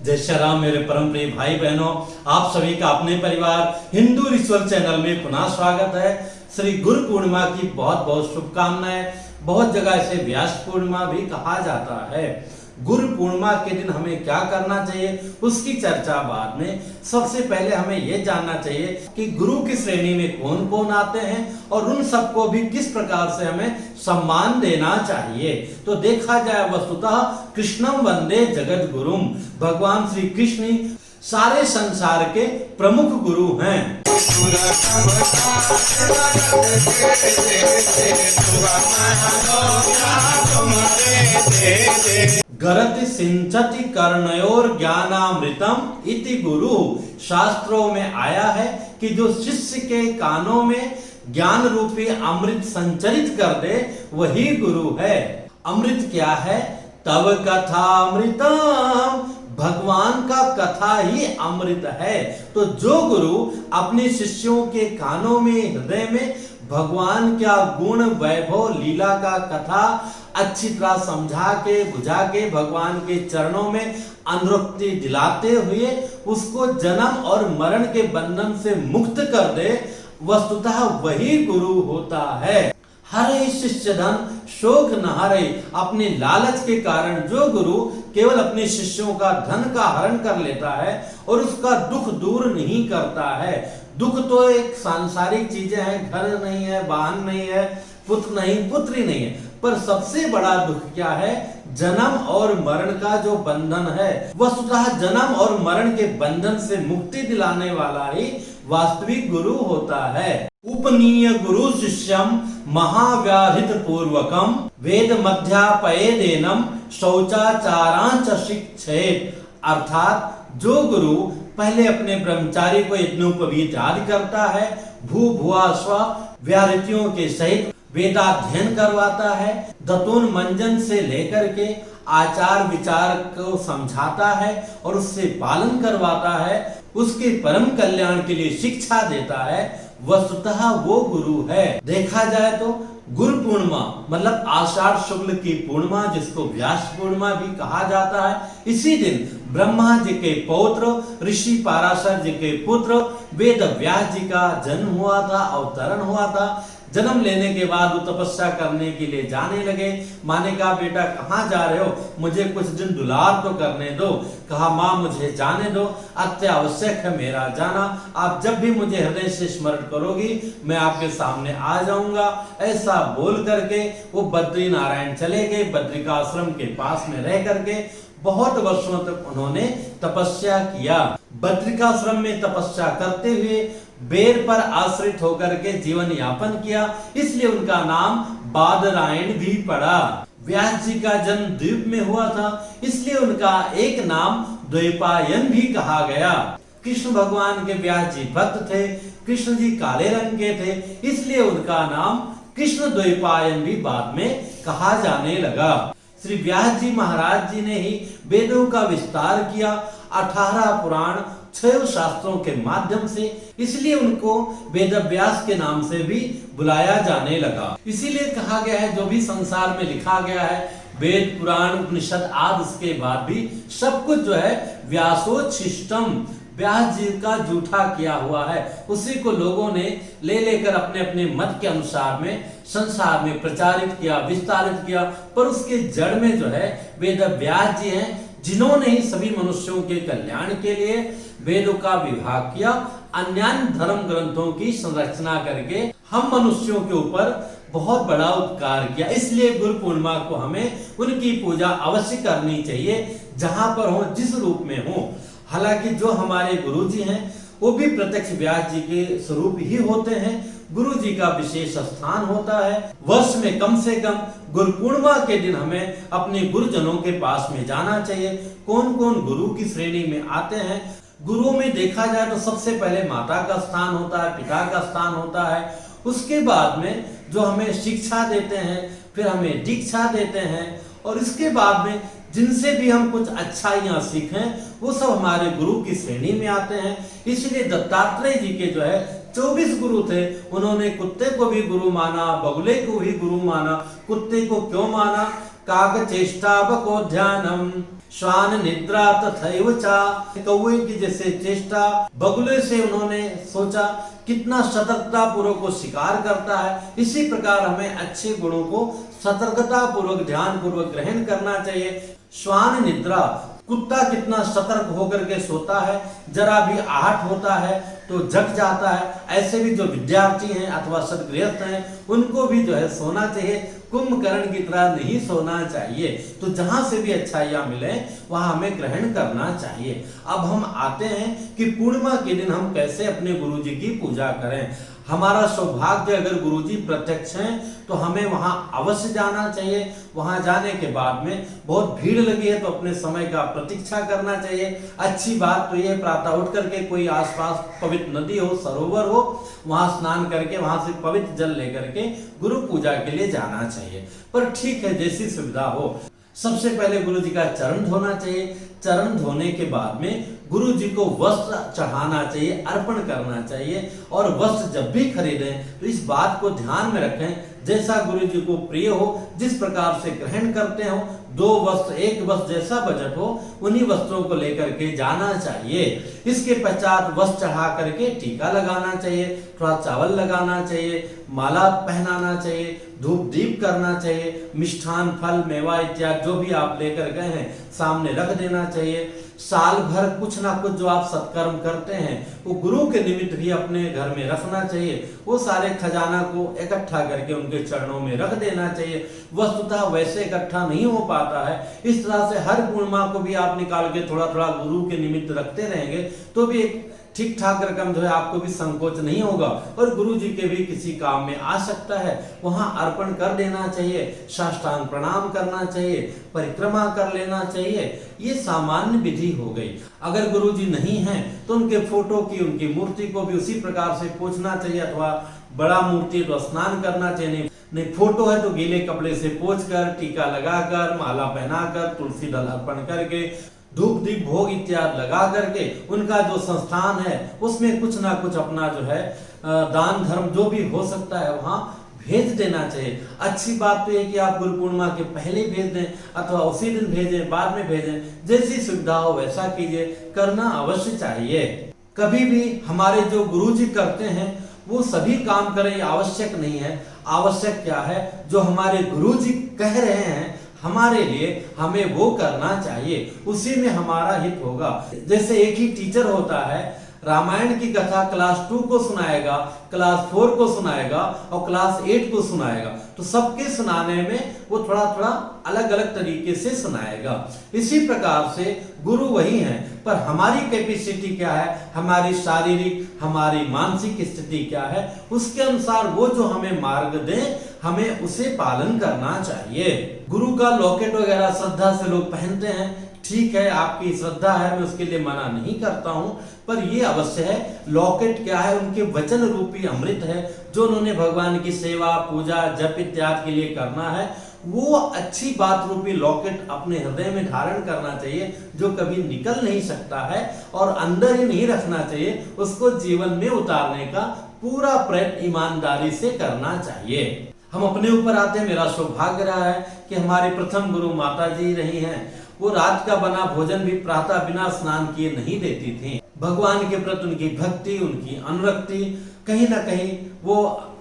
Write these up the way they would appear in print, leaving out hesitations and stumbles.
जय श्री राम मेरे परम प्रिय भाई बहनों, आप सभी का अपने परिवार हिंदू रिचुअल चैनल में पुनः स्वागत है। श्री गुरु पूर्णिमा की बहुत बहुत शुभकामनाएं। बहुत जगह इसे व्यास पूर्णिमा भी कहा जाता है। गुरु पूर्णिमा के दिन हमें क्या करना चाहिए उसकी चर्चा बाद में। सबसे पहले हमें यह जानना चाहिए कि गुरु की श्रेणी में कौन कौन आते हैं और उन सबको भी किस प्रकार से हमें सम्मान देना चाहिए। तो देखा जाए वस्तुतः कृष्णम वंदे जगत गुरुम, भगवान श्री कृष्ण सारे संसार के प्रमुख गुरु हैं। गरति सिंचति कर्णयोर ज्ञानामृतम इति गुरु। शास्त्रों में आया है कि जो शिष्य के कानों में ज्ञान रूपी अमृत संचरित कर दे वही गुरु है। अमृत क्या है? तव कथा अमृतम, भगवान का कथा ही अमृत है। तो जो गुरु अपने शिष्यों के कानों में हृदय में भगवान क्या गुण वैभव लीला का कथा अच्छी तरह समझा के बुझा के भगवान के चरणों में अनुरक्ति दिलाते हुए उसको जन्म और मरण के बंधन से मुक्त कर दे, वस्तुतः वही गुरु होता है। हरे शिष्य धन शोक न हरे। अपने लालच के कारण जो गुरु केवल अपने शिष्यों का धन का हरण कर लेता है और उसका दुख दूर नहीं करता है। दुख तो एक सांसारिक चीजें हैं, घर नहीं है, वाहन नहीं है, पुत्र नहीं, पुत्री नहीं है, पर सबसे बड़ा दुख क्या है? जन्म और मरण का जो बंधन है। वस्तुतः जन्म और मरण के बंधन से मुक्ति दिलाने वाला ही वास्तविक गुरु होता है। उपनीय गुरु शिष्यम महाव्याधित पूर्वकम वेद मध्यापयेदेनम शौचाचारांच शिक्षेत। अर्थात जो गुरु पहले अपने ब्रह्मचारी को यज्ञोपवीत आदि करता है, भू भुआ स्व व्याहृतियों के सहित वेदाध्ययन करवाता है, दतून मंजन से लेकर के आचार विचार को समझाता है और उससे पालन करवाता है, उसके परम कल्याण के लिए शिक्षा देता है, वस्तुतः वो गुरु है। देखा जाए तो गुरु पूर्णिमा मतलब आषाढ़ शुक्ल की पूर्णिमा, जिसको व्यास पूर्णिमा भी कहा जाता है, इसी दिन ब्रह्मा जी के पौत्र ऋषि पाराशर जी के पुत्र वेद व्यास जी का जन्म हुआ था, अवतरण हुआ था। जन्म लेने के बाद वो तपस्या करने के लिए जाने लगे। माँ ने कहा, बेटा कहाँ जा रहे हो? मुझे कुछ दिन दुलार तो करने दो। कहा, माँ मुझे जाने दो, अत्यावश्यक है मेरा जाना। आप जब भी मुझे हृदय से स्मरण करोगी मैं आपके सामने आ जाऊंगा। ऐसा बोल करके वो बद्री नारायण चले गए। बद्रिकाश्रम के पास में रह करके बहुत वर्षों तक उन्होंने तपस्या किया। बद्रिकाश्रम में तपस्या करते हुए बेर पर आश्रित होकर के जीवन यापन किया, इसलिए उनका नाम बादरायण भी पड़ा। व्यास जी का जन्म द्वीप में हुआ था, इसलिए उनका एक नाम द्वैपायन भी कहा गया। कृष्ण भगवान के व्यास जी भक्त थे, कृष्ण जी काले रंग के थे, इसलिए उनका नाम कृष्ण द्वैपायन भी बाद में कहा जाने लगा। श्री व्यास जी महाराज जी ने ही वेदों का विस्तार किया, 18 पुराण 6 शास्त्रों के माध्यम से, इसलिए उनको वेद व्यास के नाम से भी बुलाया जाने लगा। इसीलिए कहा गया है जो भी संसार में लिखा गया है, वेद पुराण उपनिषद आदि, उसके बाद भी सब कुछ जो है व्यासोच्छिष्टम, व्यास जी का जूठा किया हुआ है। उसी को लोगों ने ले लेकर अपने अपने मत के अनुसार में संसार में प्रचारित किया, विस्तारित किया, पर उसके जड़ में जो है वेद व्यास जी हैं, जिन्होंने ही सभी मनुष्यों के कल्याण के लिए वेदों का विभाग किया, अन्य धर्म ग्रंथों की संरचना करके हम मनुष्यों के ऊपर बहुत बड़ा उपकार किया। इसलिए गुरु पूर्णिमा को हमें उनकी पूजा अवश्य करनी चाहिए, जहां पर हो, जिस रूप में हो। हालांकि जो हमारे गुरु जी हैं वो भी प्रत्यक्ष व्यास जी के स्वरूप ही होते हैं। गुरु जी का विशेष स्थान होता है। वर्ष में कम से कम गुरु पूर्णिमा के दिन हमें अपने गुरुजनों के पास में जाना चाहिए। कौन कौन गुरु की श्रेणी में आते हैं? गुरुओं में देखा जाए तो सबसे पहले माता का स्थान होता है, पिता का स्थान होता है, उसके बाद में जो हमें शिक्षा देते हैं, फिर हमें दीक्षा देते हैं, और इसके बाद में जिनसे भी हम कुछ अच्छाइयां सीखें वो सब हमारे गुरु की श्रेणी में आते हैं। इसलिए दत्तात्रेय जी के जो है 24 गुरु थे। उन्होंने कुत्ते को भी गुरु माना, बगुले को भी गुरु माना। कुत्ते को क्यों माना? काग चेष्टा बको ध्यानम, श्वान निद्रा तथैव चा, कौवे की जैसे चेष्टा, बगुले से उन्होंने सोचा कितना सतर्कता पूर्वक वो शिकार करता है। इसी प्रकार हमें अच्छे गुणों को सतर्कता पूर्वक ध्यान पूर्वक ग्रहण करना चाहिए। श्वान निद्रा, कुत्ता कितना सतर्क होकर के सोता है, जरा भी आहट होता है तो जग जाता है। ऐसे भी जो विद्यार्थी हैं अथवा सदगृहस्थ हैं उनको भी जो है सोना चाहिए, कुंभकर्ण की तरह नहीं सोना चाहिए। तो जहां से भी अच्छाइयां मिले वहां हमें ग्रहण करना चाहिए। अब हम आते हैं कि पूर्णिमा के दिन हम कैसे अपने गुरु जी की पूजा करें। हमारा सौभाग्य अगर गुरुजी प्रत्यक्ष हैं तो हमें वहां अवश्य जाना चाहिए। वहां जाने के बाद में बहुत भीड़ लगी है तो अपने समय का प्रतीक्षा करना चाहिए। अच्छी बात तो यह प्रातः उठ करके कोई आसपास पवित्र नदी हो, सरोवर हो, वहां स्नान करके वहां से पवित्र जल लेकर के गुरु पूजा के लिए जाना चाहिए। पर ठीक है, जैसी सुविधा हो। सबसे पहले गुरु जी का चरण धोना चाहिए। चरण धोने के बाद में गुरु जी को वस्त्र चढ़ाना चाहिए, अर्पण करना चाहिए। और वस्त्र जब भी खरीदें तो इस बात को ध्यान में रखें जैसा गुरु जी को प्रिय हो, जिस प्रकार से ग्रहण करते हो, 2 वस्त्र 1 वस्त्र जैसा बजट हो उन्हीं वस्त्रों को लेकर के जाना चाहिए। इसके पश्चात वस्त्र चढ़ा करके टीका लगाना चाहिए, थोड़ा चावल लगाना चाहिए, माला पहनाना चाहिए, धूप दीप करना चाहिए, मिष्ठान फल मेवा इत्यादि जो भी आप लेकर गए हैं सामने रख देना चाहिए। साल भर कुछ ना कुछ जो आप सत्कर्म करते हैं वो गुरु के निमित्त भी अपने घर में रखना चाहिए। वो सारे खजाना को इकट्ठा करके उनके चरणों में रख देना चाहिए। वस्तुतः वैसे इकट्ठा नहीं हो पाता है, इस तरह से हर पूर्णिमा को भी आप निकाल के थोड़ा थोड़ा गुरु के निमित्त रखते रहेंगे तो भी एक ठीक ठाक रकम जो है आपको भी संकोच नहीं होगा और गुरु जी के भी किसी काम में आ सकता है। वहां अर्पण कर देना चाहिए, साष्टांग प्रणाम करना चाहिए, परिक्रमा कर लेना चाहिए। ये सामान्य विधि हो गई। अगर गुरु जी नहीं हैं तो उनके फोटो की, उनकी मूर्ति को भी उसी प्रकार से पोंछना चाहिए, अथवा बड़ा मूर्ति तो स्नान करना चाहिए। नहीं फोटो है तो गीले कपड़े से पोंछ कर, टीका लगाकर, माला पहनाकर, तुलसी दल अर्पण करके, धूप दीप भोग इत्यादि लगा करके उनका जो संस्थान है उसमें कुछ ना कुछ अपना जो है दान धर्म जो भी हो सकता है वहां भेज देना चाहिए। अच्छी बात तो है कि आप गुरु पूर्णिमा के पहले भेज दें अथवा उसी दिन भेजें, बाद में भेजें, जैसी सुविधा हो वैसा कीजिए, करना अवश्य चाहिए। कभी भी हमारे जो गुरु जी करते हैं वो सभी काम करें ये आवश्यक नहीं है। आवश्यक क्या है, जो हमारे गुरु जी कह रहे हैं हमारे लिए हमें वो करना चाहिए, उसी में हमारा हित होगा। जैसे एक ही टीचर होता है, रामायण की कथा क्लास 2 को सुनाएगा, क्लास 4 को सुनाएगा और क्लास 8 को सुनाएगा, तो सबके सुनाने में वो थोड़ा थोड़ा अलग अलग तरीके से सुनाएगा। इसी प्रकार से गुरु वही हैं, पर हमारी कैपेसिटी क्या है, हमारी शारीरिक हमारी मानसिक स्थिति क्या है, उसके अनुसार वो जो हमें मार्ग दें हमें उसे पालन करना चाहिए। गुरु का लॉकेट वगैरह श्रद्धा से लोग पहनते हैं, ठीक है, आपकी श्रद्धा है, मैं उसके लिए मना नहीं करता हूं, पर यह अवश्य है लॉकेट क्या है, उनके वचन रूपी अमृत है जो उन्होंने भगवान की सेवा पूजा जप इत्यादि के लिए करना है। वो अच्छी बात रूपी लॉकेट अपने हृदय में धारण करना चाहिए जो कभी निकल नहीं सकता है, और अंदर ही नहीं रखना चाहिए, उसको जीवन में उतारने का पूरा प्रयत्न ईमानदारी से करना चाहिए। हम अपने ऊपर आते हैं। मेरा सौभाग्य रहा है कि हमारे प्रथम गुरु माता जी रही हैं। वो रात का बना भोजन भी प्रातः बिना स्नान किए नहीं देती थी। भगवान के प्रति उनकी भक्ति, उनकी अनुरक्ति कहीं ना कहीं वो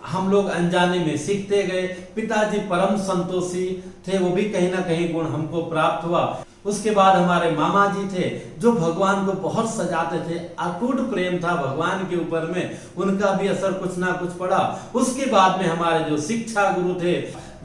हम लोग अनजाने में सीखते गए। पिताजी परम संतोषी थे, वो भी कहीं ना कहीं गुण हमको प्राप्त हुआ। उसके बाद हमारे मामा जी थे जो भगवान को बहुत सजाते थे, अटूट प्रेम था भगवान के ऊपर में, उनका भी असर कुछ ना कुछ पड़ा। उसके बाद में हमारे जो शिक्षा गुरु थे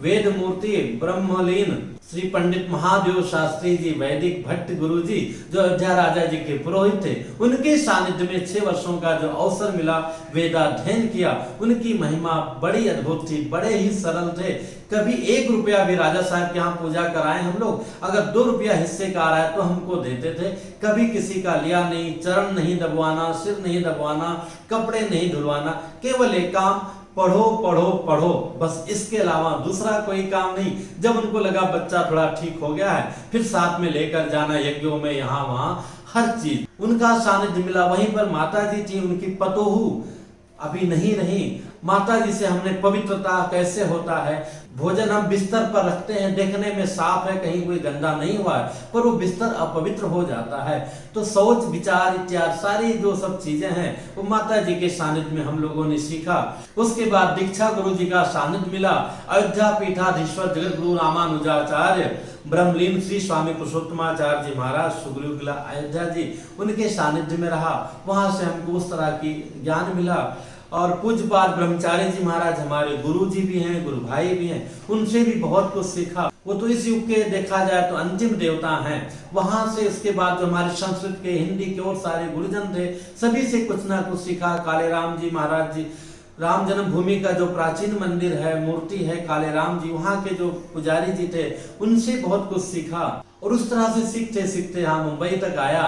वेद मूर्ति ब्रह्मलीन श्री पंडित महादेव शास्त्री जी वैदिक भट्ट गुरु जी जो अयोध्या राजा जी के पुरोहित थे, उनके सानिध्य में 6 वर्षों का जो अवसर मिला वेदाध्ययन किया। उनकी महिमा बड़ी अद्भुत थी, बड़े ही सरल थे। कभी 1 रुपया भी राजा साहब के यहाँ पूजा कराए हम लोग, अगर 2 रुपया हिस्से का आ रहा है तो हमको देते थे। कभी किसी का लिया नहीं, चरण नहीं दबवाना, सिर नहीं दबवाना, कपड़े नहीं धुलवाना, केवल एक काम पढ़ो पढ़ो पढ़ो, बस इसके अलावा दूसरा कोई काम नहीं। जब उनको लगा बच्चा थोड़ा ठीक हो गया है फिर साथ में लेकर जाना यज्ञों में, यहाँ वहां हर चीज उनका सानिध्य मिला। वहीं पर माता जी थी, उनकी पतोहू अभी नहीं रही। माता जी से हमने पवित्रता कैसे होता है, भोजन हम बिस्तर पर रखते हैं, देखने में साफ है, कहीं कोई गंदा नहीं हुआ है, पर वो बिस्तर अपवित्र हो जाता है। तो सोच विचार इत्यादि सारी जो सब चीजें हैं वो माता जी के सानिध्य में हम लोगों ने सीखा। उसके बाद दीक्षा गुरु जी का सानिध्य मिला। अयोध्या पीठाधीश्वर जगत गुरु रामानुजाचार्य ब्रह्मलीन श्री स्वामी पुरुषोत्तमाचार्य जी महाराज सुग्रीव किला अयोध्या जी, उनके सानिध्य में रहा। वहां से हमको उस तरह की ज्ञान मिला। और पूज्यपाद ब्रह्मचारी जी महाराज हमारे गुरु जी भी हैं, गुरु भाई भी हैं, उनसे भी बहुत कुछ सीखा। वो तो इस युग के देखा जाए तो अंतिम देवता हैं। वहां से उसके बाद जो हमारे संस्कृत के, हिंदी के और सारे गुरुजन थे, सभी से कुछ ना कुछ सीखा। काले राम जी महाराज जी, राम जन्मभूमि का जो प्राचीन मंदिर है, मूर्ति है काले राम जी, वहाँ के जो पुजारी जी थे, उनसे बहुत कुछ सीखा। और उस तरह से सीखते सीखते यहाँ मुंबई तक आया।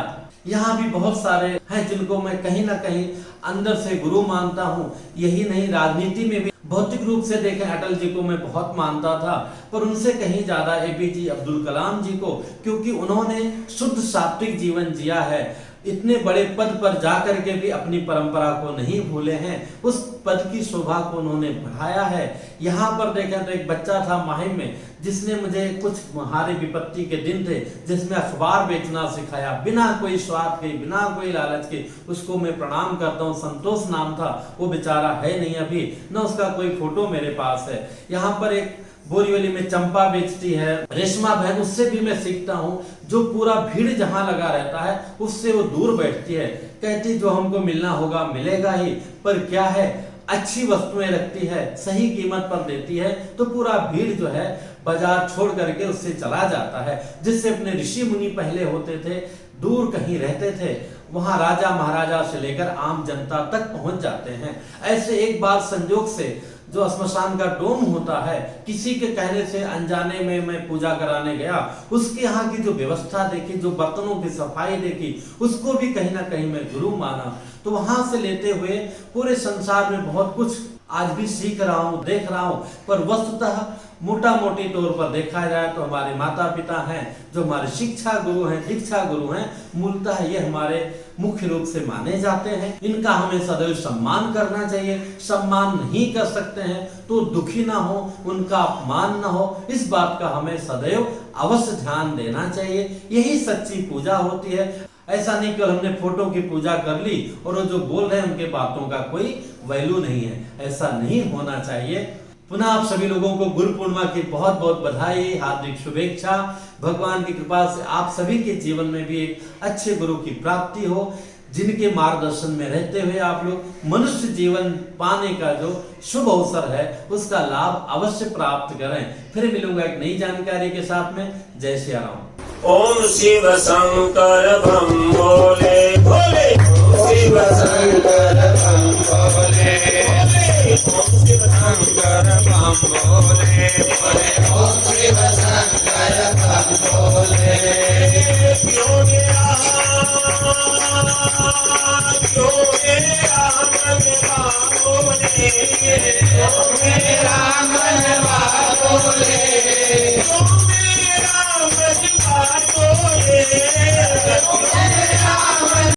यहाँ भी बहुत सारे हैं जिनको मैं कहीं ना कहीं अंदर से गुरु मानता हूँ। यही नहीं, राजनीति में भी भौतिक रूप से देखें अटल जी को मैं बहुत मानता था, पर उनसे कहीं ज्यादा एपीजे अब्दुल कलाम जी को, क्योंकि उन्होंने शुद्ध सात्विक जीवन जिया है। इतने बड़े पद पर जाकर के भी अपनी परंपरा को नहीं भूले हैं, उस पद की शोभा को उन्होंने बढ़ाया है। यहाँ पर देखें तो एक बच्चा था माहिम में, जिसने मुझे कुछ हारे विपत्ति के दिन थे जिसमें अखबार बेचना सिखाया, बिना कोई स्वार्थ के, बिना कोई लालच के। उसको मैं प्रणाम करता हूँ। संतोष नाम था, वो बेचारा है नहीं अभी, न उसका कोई फोटो मेरे पास है। यहाँ पर एक बोरीवली में चंपा बेचती है रेशमा बहन, उससे भी मैं सीखता हूँ। जो पूरा भीड़ जहाँ लगा रहता है उससे वो दूर बैठती है, कहती जो हमको मिलना होगा मिलेगा ही, पर क्या है अच्छी वस्तुएं रखती है, सही कीमत पर देती है, तो पूरा भीड़ जो है बाजार छोड़ करके उससे चला जाता है। जिससे अपने ऋषि मुनि पहले होते थे, दूर कहीं रहते थे, वहां राजा महाराजा से लेकर आम जनता तक पहुंच जाते हैं। ऐसे एक बार संजोग से जो श्मशान का डोम होता है, किसी के कहने से अनजाने में मैं पूजा कराने गया, उसके यहाँ की जो व्यवस्था देखी, जो बर्तनों की सफाई देखी, उसको भी कहीं ना कहीं मैं गुरु माना। तो वहां से लेते हुए पूरे संसार में बहुत कुछ आज भी सीख रहा हूँ, देख रहा हूँ। पर वस्तुतः मोटा मोटी तौर पर देखा जाए तो हमारे माता पिता हैं जो हमारे शिक्षा गुरु हैं, दीक्षा गुरु हैं, मूलतः ये हमारे मुख्य रूप से माने जाते हैं। इनका हमें सदैव सम्मान करना चाहिए। सम्मान नहीं कर सकते हैं तो दुखी ना हो, उनका अपमान ना हो, इस बात का हमें सदैव अवश्य ध्यान देना चाहिए। यही सच्ची पूजा होती है। ऐसा नहीं कि हमने फोटो की पूजा कर ली और वो जो बोल रहे हैं उनके बातों का कोई वैल्यू नहीं है, ऐसा नहीं होना चाहिए। पुनः आप सभी लोगों को गुरु पूर्णिमा की बहुत बहुत बधाई, हार्दिक शुभेच्छा। भगवान की कृपा से आप सभी के जीवन में भी एक अच्छे गुरु की प्राप्ति हो, जिनके मार्गदर्शन में रहते हुए आप लोग मनुष्य जीवन पाने का जो शुभ अवसर है उसका लाभ अवश्य प्राप्त करें। फिर मिलूंगा एक नई जानकारी के साथ में। जय श्री राम। ओम शिव शंकर बम भोले भोले, शिव शंकर बम भोले, ओम शिव शंकर बम भोले भोले, ओम शिव शंकर बम भोले।